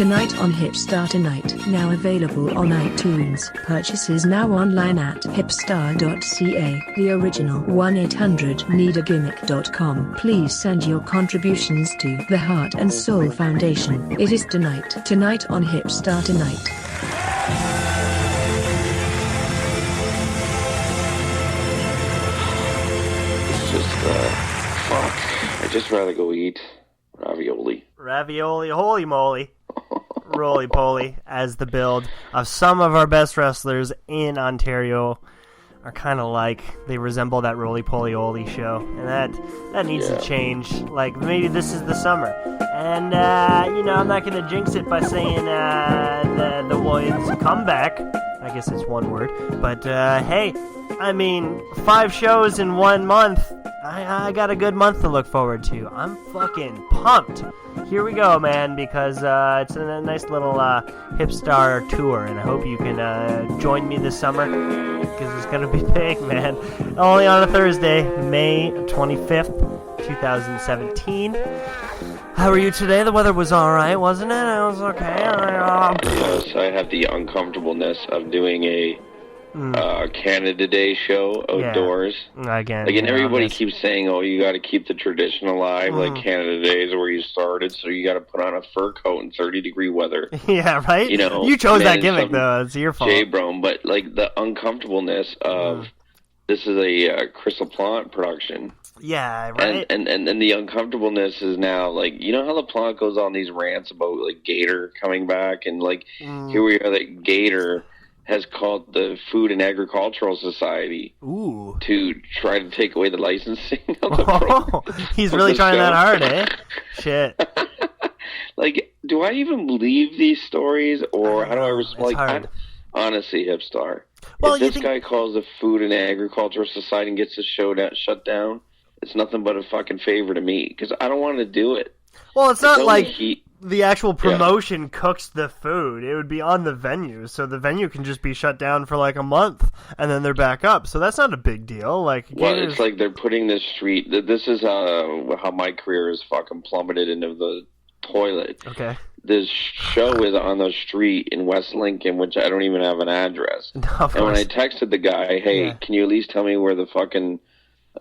Tonight on Hipstar Tonight, now available on iTunes. Purchases now online at hipstar.ca. The original 1-800-NEED-A-GIMMICK.com. Please send your contributions to the Heart and Soul Foundation. It is tonight on Hipstar Tonight. It's just, fuck. I'd just rather go eat ravioli. Ravioli, holy moly. Roly-poly, as the build of some of our best wrestlers in Ontario are kind of like. They resemble that roly-poly-oly show, and that needs to change. Like, maybe this is the summer. And, I'm not going to jinx it by saying the Williams comeback. I guess it's one word. But, hey, I mean, 5 shows in 1 month. I got a good month to look forward to. I'm fucking pumped. Here we go, man, because it's a nice little Hipstar tour, and I hope you can join me this summer, because it's going to be big, man. Only on a Thursday, May 25th, 2017. How are you today? The weather was alright, wasn't it? It was okay. Yes, I have the uncomfortableness of doing a Canada Day show outdoors. Again, like, and everybody keeps saying, "Oh, you got to keep the tradition alive." Like, Canada Day is where you started, so you got to put on a fur coat in 30-degree weather. Yeah, right. You chose that gimmick, though. It's your fault. J-Brome, but like the uncomfortableness of this is a Chris LaPlante production. Yeah, right. And the uncomfortableness is now, like, you know how LaPlante goes on these rants about, like, Gator coming back, and, like, here we are, that Gator has called the Food and Agricultural Society to try to take away the licensing of the program. He's really trying that hard, eh? Shit. Like, do I even believe these stories, or how do I respond? Like, honestly, Hipstar, if this guy calls the Food and Agricultural Society and gets the show shut down, it's nothing but a fucking favor to me, because I don't want to do it. Well, it's not like the actual promotion cooks the food. It would be on the venue, so the venue can just be shut down for like a month, and then they're back up. So that's not a big deal. Like, well, it's like they're putting this street. This is how my career is fucking plummeted into the toilet. Okay. This show is on the street in West Lincoln, which I don't even have an address. And when I texted the guy, "Hey, can you at least tell me where the fucking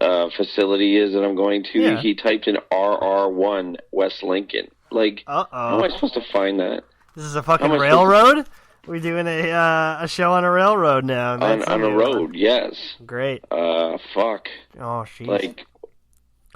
facility is that I'm going to?" He typed in RR1 West Lincoln. Like, how am I supposed to find that? This is a fucking railroad? We're doing a show on a railroad now. On a road, yes. Great. Fuck. Oh, jeez. Like,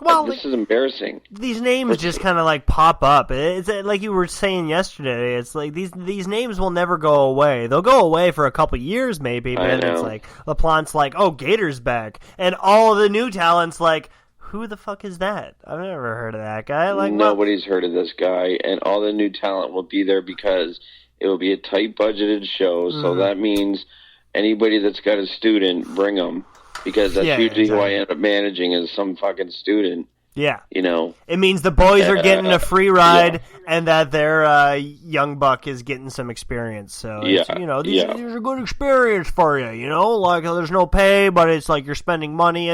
well, this is embarrassing. These names just kind of like pop up. It's like you were saying yesterday. It's like these names will never go away. They'll go away for a couple years maybe, but then it's like LaPlante's like, "Oh, Gator's back," and all of the new talents like, "Who the fuck is that? I've never heard of that guy." Like, nobody's heard of this guy, and all the new talent will be there because it will be a tight budgeted show. So that means anybody that's got a student, bring them. Because that's usually who I end up managing is some fucking student. Yeah. You know? It means the boys are getting a free ride and that their young buck is getting some experience. So, it's, these are good experience for you, you know? Like, there's no pay, but it's like you're spending money.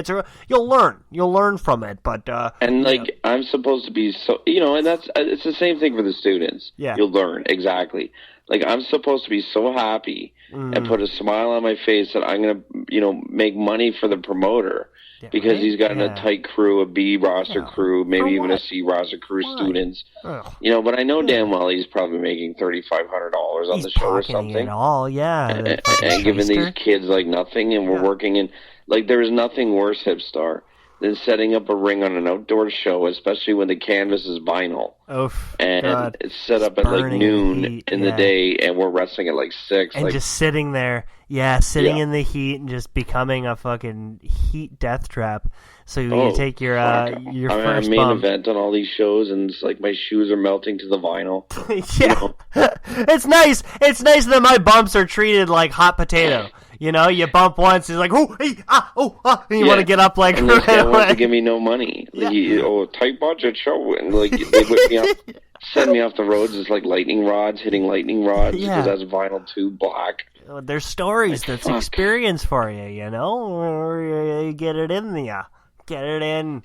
You'll learn. You'll learn from it, but... and, like, I'm supposed to be so... and it's the same thing for the students. Yeah. You'll learn, exactly. Like, I'm supposed to be so happy and put a smile on my face that I'm going to, make money for the promoter because he's got a tight crew, a B roster crew, maybe even a C roster crew, students. But I know damn well he's probably making $3,500 on the show or something. It all, and giving these kids, like, nothing, and we're working in... Like, there is nothing worse, Hipstar, than setting up a ring on an outdoor show, especially when the canvas is vinyl. And it's set up at like noon in the day, and we're wrestling at like 6. And just sitting there, in the heat and just becoming a fucking heat death trap. So you take your first main bump. event on all these shows, and it's like my shoes are melting to the vinyl. It's nice. It's nice that my bumps are treated like hot potato. You bump once, it's like, and you want to get up like and right they away. want to give me no money. Like, tight budget show, and like they whip me up, send me off the roads. It's like lightning rods hitting lightning rods because that's vinyl too black. There's stories that's experience for you, You get it in there, get it in.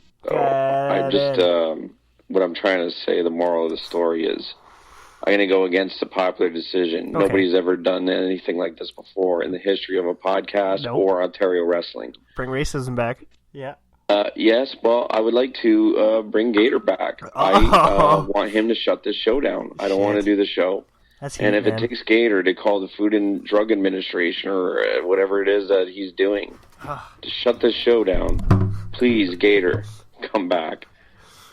What I'm trying to say, the moral of the story is, I'm going to go against a popular decision. Okay. Nobody's ever done anything like this before in the history of a podcast or Ontario wrestling. Bring racism back. Yeah. Yes, well, I would like to bring Gator back. I want him to shut this show down. I don't want to do the show. If it takes Gator to call the Food and Drug Administration or whatever it is that he's doing to shut this show down, please, Gator, come back.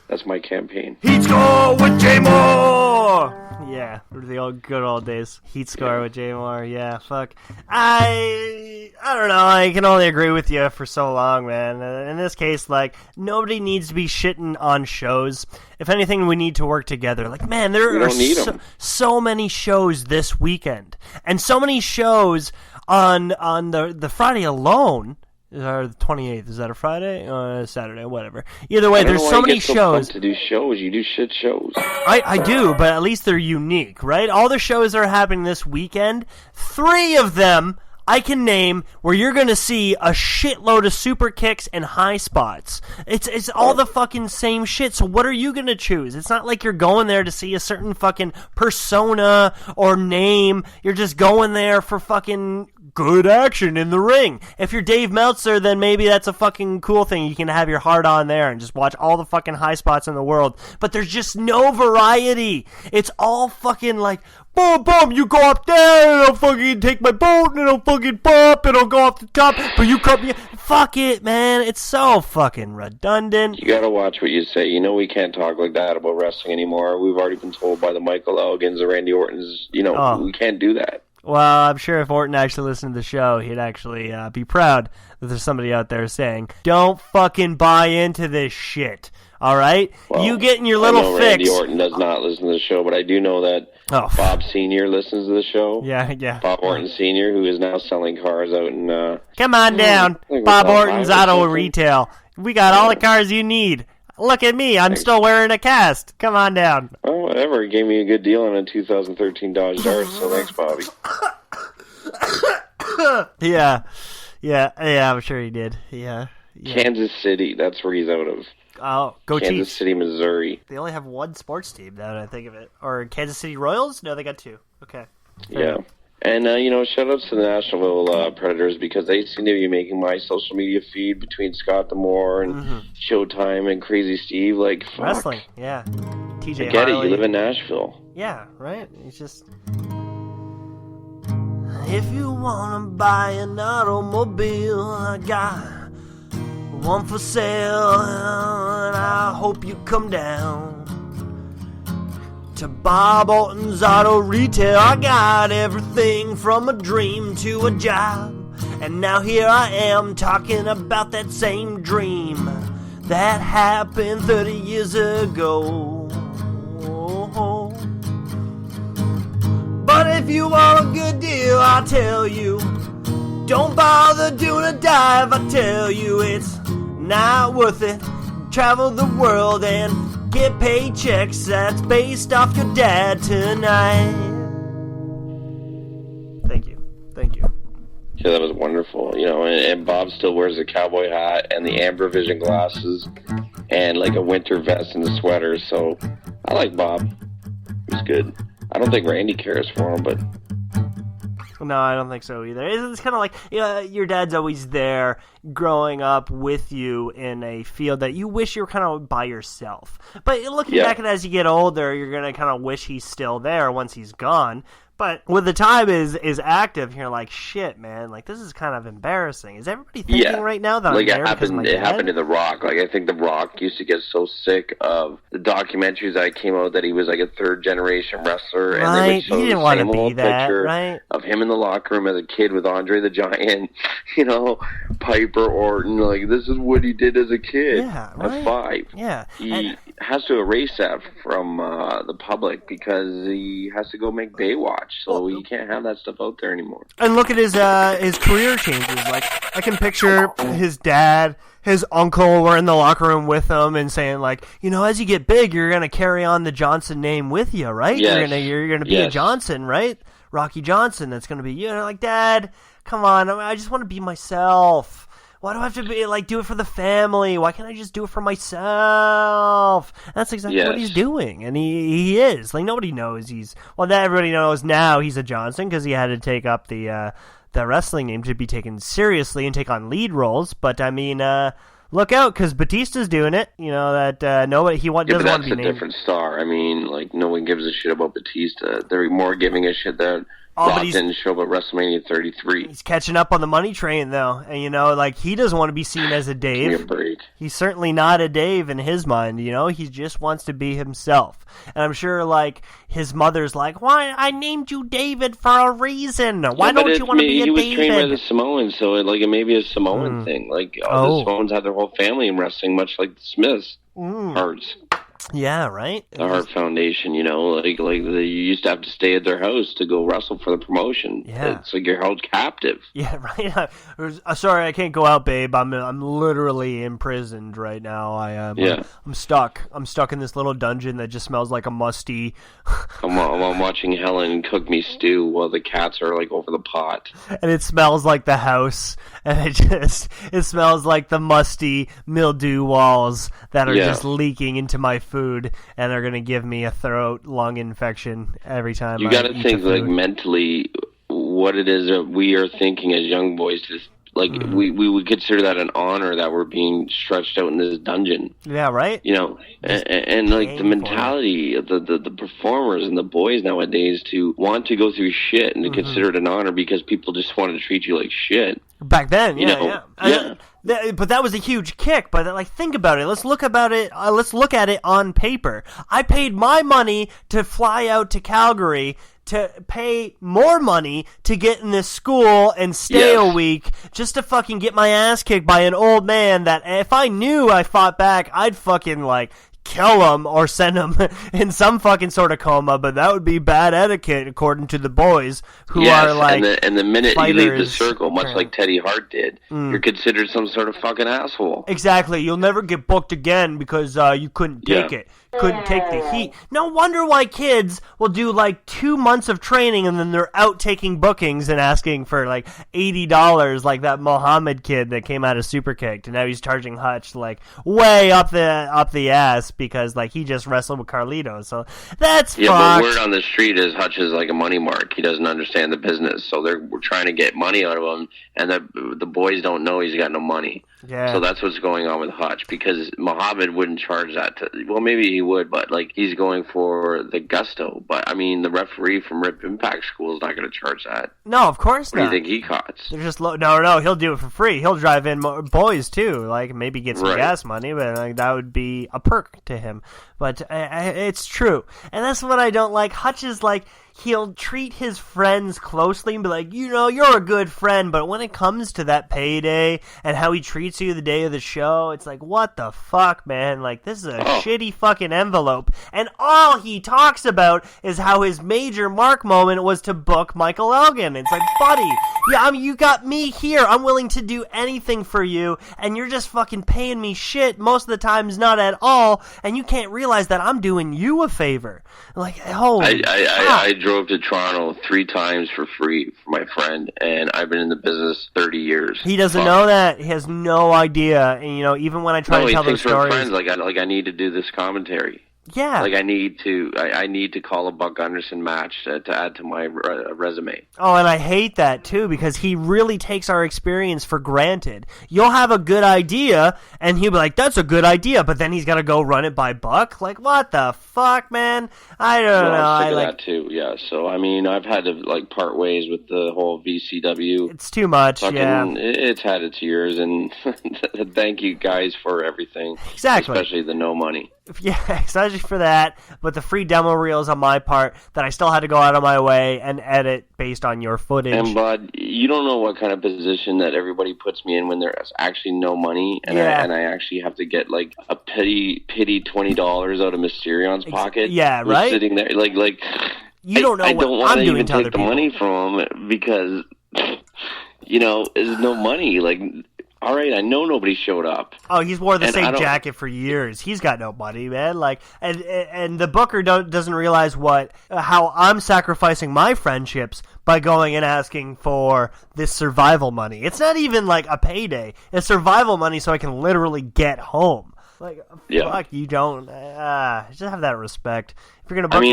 That's my campaign. Heat score with Jay Moore! Yeah, the old good old days. Heat score with Jay Moore. Yeah, fuck. I don't know. I can only agree with you for so long, man. In this case, like, nobody needs to be shitting on shows. If anything, we need to work together. Like, man, there are so many shows this weekend. And so many shows on the Friday alone. Or the 28th. Is that a Friday? Saturday, whatever. Either way, there's so many shows. To do shows. You do shit shows. I do, but at least they're unique, right? All the shows that are happening this weekend, 3 of them I can name where you're going to see a shitload of super kicks and high spots. It's all the fucking same shit, so what are you going to choose? It's not like you're going there to see a certain fucking persona or name. You're just going there for fucking good action in the ring. If you're Dave Meltzer, then maybe that's a fucking cool thing. You can have your heart on there and just watch all the fucking high spots in the world. But there's just no variety. It's all fucking like, boom, boom, you go up there, and I'll fucking take my boat, and it'll fucking pop, and I'll go off the top, but you cut me. Fuck it, man. It's so fucking redundant. You gotta watch what you say. You know we can't talk like that about wrestling anymore. We've already been told by the Michael Elgins or Randy Ortons, we can't do that. Well, I'm sure if Orton actually listened to the show, he'd actually be proud that there's somebody out there saying, don't fucking buy into this shit, all right? Well, you getting your little fix. Randy Orton does not listen to the show, but I do know that Bob Sr. listens to the show. Yeah. Bob Orton Sr., who is now selling cars out in... Come on down, Bob Orton's Auto Retail. We got all the cars you need. Look at me, I'm still wearing a cast. Come on down. Oh, whatever. He gave me a good deal on a 2013 Dodge Dart, so thanks, Bobby. Yeah, I'm sure he did. Yeah. Kansas City, that's where he's out of. Oh, go Kansas Chiefs. City, Missouri. They only have one sports team, now that I think of it. Or Kansas City Royals? No, they got 2. Okay. Fair enough. And, shout-outs to the Nashville Predators because they seem to be making my social media feed between Scott D'Amore and Showtime and Crazy Steve. Like, fuck. Wrestling, yeah. TJ I get Harley. it, you live in Nashville. Yeah, right? It's just... If you want to buy an automobile, I got one for sale, and I hope you come down to Bob Orton's Auto Retail. I got everything from a dream to a job, and now here I am talking about that same dream that happened 30 years ago. But if you want a good deal, I'll tell you, don't bother doing a dive. I tell you, it's not worth it. Travel the world and get paychecks that's based off your dad tonight. Thank you. Yeah, that was wonderful. And Bob still wears a cowboy hat and the amber vision glasses and like a winter vest and a sweater. So I like Bob. He's good. I don't think Randy cares for him, but... No, I don't think so either. It's kind of like your dad's always there growing up with you in a field that you wish you were kind of by yourself. But looking back at it as you get older, you're going to kind of wish he's still there once he's gone. But when the time is active, you're like, shit, man, like, this is kind of embarrassing. Is everybody thinking right now that I'm there because my dad? It happened to The Rock. Like, I think The Rock used to get so sick of the documentaries that came out that he was like a third-generation wrestler. Right, and they would show he didn't the want same to be old that, picture right? of him in the locker room as a kid with Andre the Giant, Piper, Orton. Like, this is what he did as a kid at 5. Yeah. He has to erase that from the public because he has to go make Baywatch, so he can't have that stuff out there anymore. And look at his career changes. Like, I can picture his dad, his uncle were in the locker room with him and saying, like, as you get big, you're gonna carry on the Johnson name with you, right? Yes. You're gonna be a Johnson, right? Rocky Johnson. That's gonna be you. And I'm like, Dad, come on. I just want to be myself. Why do I have to be do it for the family? Why can't I just do it for myself? That's exactly what he's doing, and he is. Nobody knows everybody knows now he's a Johnson because he had to take up the wrestling name to be taken seriously and take on lead roles. But I mean, look out because Batista's doing it. Nobody doesn't want to be named. That's a different star. I mean, no one gives a shit about Batista. They're more giving a shit that Rock didn't show up at WrestleMania 33. He's catching up on the money train, though. And, he doesn't want to be seen as a Dave. Give me a break. He's certainly not a Dave in his mind, He just wants to be himself. And I'm sure, his mother's why? I named you David for a reason. Why don't you want to be a David? He was trained by the Samoans, so it may be a Samoan thing. The Samoans had their whole family in wrestling, much like the Smiths. Hearts. Yeah, right? The Hart Foundation, they used to have to stay at their house to go wrestle for the promotion. Yeah. It's you're held captive. Yeah, right? Sorry, I can't go out, babe. I'm literally imprisoned right now. I'm stuck. I'm stuck in this little dungeon that just smells like a musty... I'm watching Helen cook me stew while the cats are, over the pot. And it smells like the house, and it smells like the musty mildew walls that are just leaking into my food, and they're going to give me a lung infection every time you got to think mentally what it is that we are thinking as young boys. We would consider that an honor that we're being stretched out in this dungeon. Yeah, right. And the mentality of the performers and the boys nowadays to want to go through shit and to consider it an honor because people just want to treat you like shit. Back then, yeah. But that was a huge kick. But think about it. Let's look at it on paper. I paid my money to fly out to Calgary to pay more money to get in this school and stay a week just to fucking get my ass kicked by an old man that if I knew I fought back, I'd fucking kill him or send him in some fucking sort of coma, but that would be bad etiquette according to the boys who are and the minute you leave the circle, much like Teddy Hart did, you're considered some sort of fucking asshole. Exactly. You'll never get booked again because you couldn't take it. Couldn't take the heat. No wonder why kids will do 2 months of training and then they're out taking bookings and asking for $80 like that Mohammed kid that came out of Superkicked and now he's charging Hutch way up the ass because he just wrestled with Carlito. So that's fucked. But word on the street is Hutch is like a money mark. He doesn't understand the business, so we're trying to get money out of him, and the boys don't know he's got no money. Yeah. So that's what's going on with Hutch because Muhammad wouldn't charge that. Maybe he would, but he's going for the gusto. But I mean, the referee from Rip Impact School is not going to charge that. No, of course not. What do you think he costs? They're just no. He'll do it for free. He'll drive in boys too. Maybe get some gas money, but that would be a perk to him. But it's true, and that's what I don't like. Hutch is he'll treat his friends closely and be you're a good friend, but when it comes to that payday and how he treats you the day of the show, it's what the fuck, man? This is a shitty fucking envelope. And all he talks about is how his major mark moment was to book Michael Elgin. It's buddy, you got me here. I'm willing to do anything for you, and you're just fucking paying me shit most of the times, not at all, and you can't realize that I'm doing you a favor. I drove to Toronto 3 times for free for my friend, and I've been in the business 30 years. He doesn't know that. He has no idea. And even when I try to tell those stories, friends, I need to do this commentary. Yeah. I need to call a Buck Gunderson match to add to my resume. Oh, and I hate that too because he really takes our experience for granted. You'll have a good idea and he'll be like, "That's a good idea," but then he's got to go run it by Buck. What the fuck, man? I don't know. I'm sick of that too. Yeah. So I mean, I've had to part ways with the whole VCW. It's too much. It's had its years, and thank you guys for everything. Exactly. Especially the no money. Yeah, especially for that, but the free demo reels on my part that I still had to go out of my way and edit based on your footage. And Bud, you don't know what kind of position that everybody puts me in when there's actually no money, and I actually have to get a pity $20 out of Mysterion's pocket. Yeah, right. Sitting there, you don't know what I'm doing to other people. I don't want to even take the money from him because there's no money. all right, I know nobody showed up. Oh, he's wore the same jacket for years. He's got no money, man. Like, and the booker doesn't realize how I'm sacrificing my friendships by going and asking for this survival money. It's not even like a payday. It's survival money so I can literally get home. Like, fuck, you don't. Just have that respect. If you're gonna book